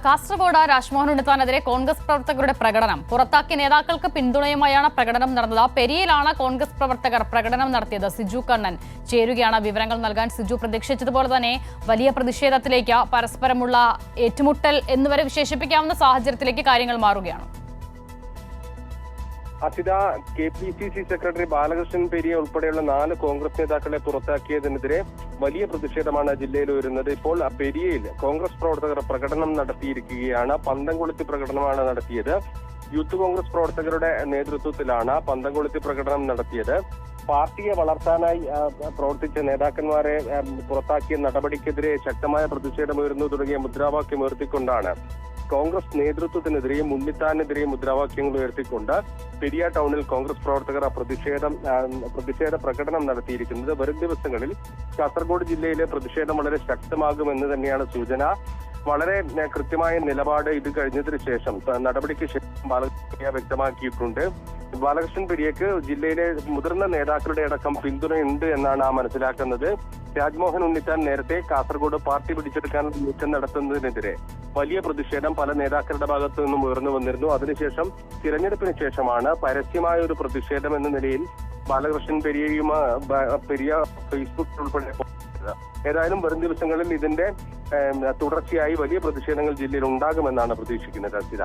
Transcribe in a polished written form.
കാസർഗോഡ് രാജ്മോഹൻ ഉണ്ണിത്താനെതിരെ കോൺഗ്രസ് പ്രവർത്തകരുടെ പ്രകടനം. പുറത്താക്കിയ നേതാക്കൾക്ക് പിന്തുണയുമായാണ് പ്രകടനം നടന്നത്. പെരിയയിലാണ് കോൺഗ്രസ് പ്രവർത്തകർ പ്രകടനം നടത്തിയത്. സിജു കണ്ണൻ ചേരുകയാണ് വിവരങ്ങൾ നൽകാൻ. സിജു, പ്രതീക്ഷിച്ചതുപോലെ തന്നെ വലിയ പ്രതിഷേധത്തിലേക്ക്, പരസ്പരമുള്ള ഏറ്റുമുട്ടൽ എന്നുവരെ വിശേഷിപ്പിക്കാവുന്ന സാഹചര്യത്തിലേക്ക് കാര്യങ്ങൾ മാറുകയാണ്. അസിത, KPCC സെക്രട്ടറി ബാലകൃഷ്ണൻ പെരിയ ഉൾപ്പെടെയുള്ള 4 കോൺഗ്രസ് നേതാക്കളെ പുറത്താക്കിയതിനെതിരെ വലിയ പ്രതിഷേധമാണ് ജില്ലയിൽ വരുന്നത്. ഇപ്പോൾ പെരിയയിൽ കോൺഗ്രസ് പ്രവർത്തകർ പ്രകടനം നടത്തിയിരിക്കുകയാണ്. പന്തംകൊളുത്തി പ്രകടനമാണ് നടത്തിയത്. യൂത്ത് കോൺഗ്രസ് പ്രവർത്തകരുടെ നേതൃത്വത്തിലാണ് പന്തംകൊളുത്തി പ്രകടനം നടത്തിയത്. പാർട്ടിയെ വളർത്താനായി പ്രവർത്തിച്ച നേതാക്കന്മാരെ പുറത്താക്കിയ നടപടിക്കെതിരെ ശക്തമായ പ്രതിഷേധമുയർന്നു തുടങ്ങിയ മുദ്രാവാക്യം ഉയർത്തിക്കൊണ്ടാണ് കോൺഗ്രസ് നേതൃത്വത്തിനെതിരെയും ഉണ്ണിത്താനെതിരെയും മുദ്രാവാക്യങ്ങൾ ഉയർത്തിക്കൊണ്ട് പെരിയ ടൗണിൽ കോൺഗ്രസ് പ്രവർത്തകർ പ്രതിഷേധ പ്രകടനം നടത്തിയിരിക്കുന്നത്. വരും ദിവസങ്ങളിൽ കാസർഗോഡ് ജില്ലയിലെ പ്രതിഷേധം വളരെ ശക്തമാകുമെന്ന് തന്നെയാണ് സൂചന. വളരെ കൃത്യമായ നിലപാട് ഇത് കഴിഞ്ഞതിന് ശേഷം, നടപടിക്ക് ശേഷം ബാലകൃഷ്ണൻ പെരിയ വ്യക്തമാക്കിയിട്ടുണ്ട്. ബാലകൃഷ്ണൻ പെരിയക്ക് ജില്ലയിലെ മുതിർന്ന നേതാക്കളുടെ അടക്കം പിന്തുണയുണ്ട് എന്നാണ് മനസ്സിലാക്കുന്നത്. രാജ്മോഹൻ ഉണ്ണിത്താൻ നേരത്തെ കാസർഗോഡ് പാർട്ടി പിടിച്ചെടുക്കാനുള്ള നീക്കം നടത്തുന്നതിനെതിരെ വലിയ പ്രതിഷേധം പല നേതാക്കളുടെ ഭാഗത്തു നിന്നും ഉയർന്നു വന്നിരുന്നു. അതിനുശേഷം തിരഞ്ഞെടുപ്പിന് ശേഷമാണ് പരസ്യമായ ഒരു പ്രതിഷേധം എന്ന നിലയിൽ ബാലകൃഷ്ണൻ പെരിയ ഫേസ്ബുക്ക് ഉൾപ്പെടെ. ഏതായാലും വരും ദിവസങ്ങളിൽ ഇതിന്റെ തുടർച്ചയായി വലിയ പ്രതിഷേധങ്ങൾ ജില്ലയിൽ ഉണ്ടാകുമെന്നാണ് പ്രതീക്ഷിക്കുന്നത്. അസിത.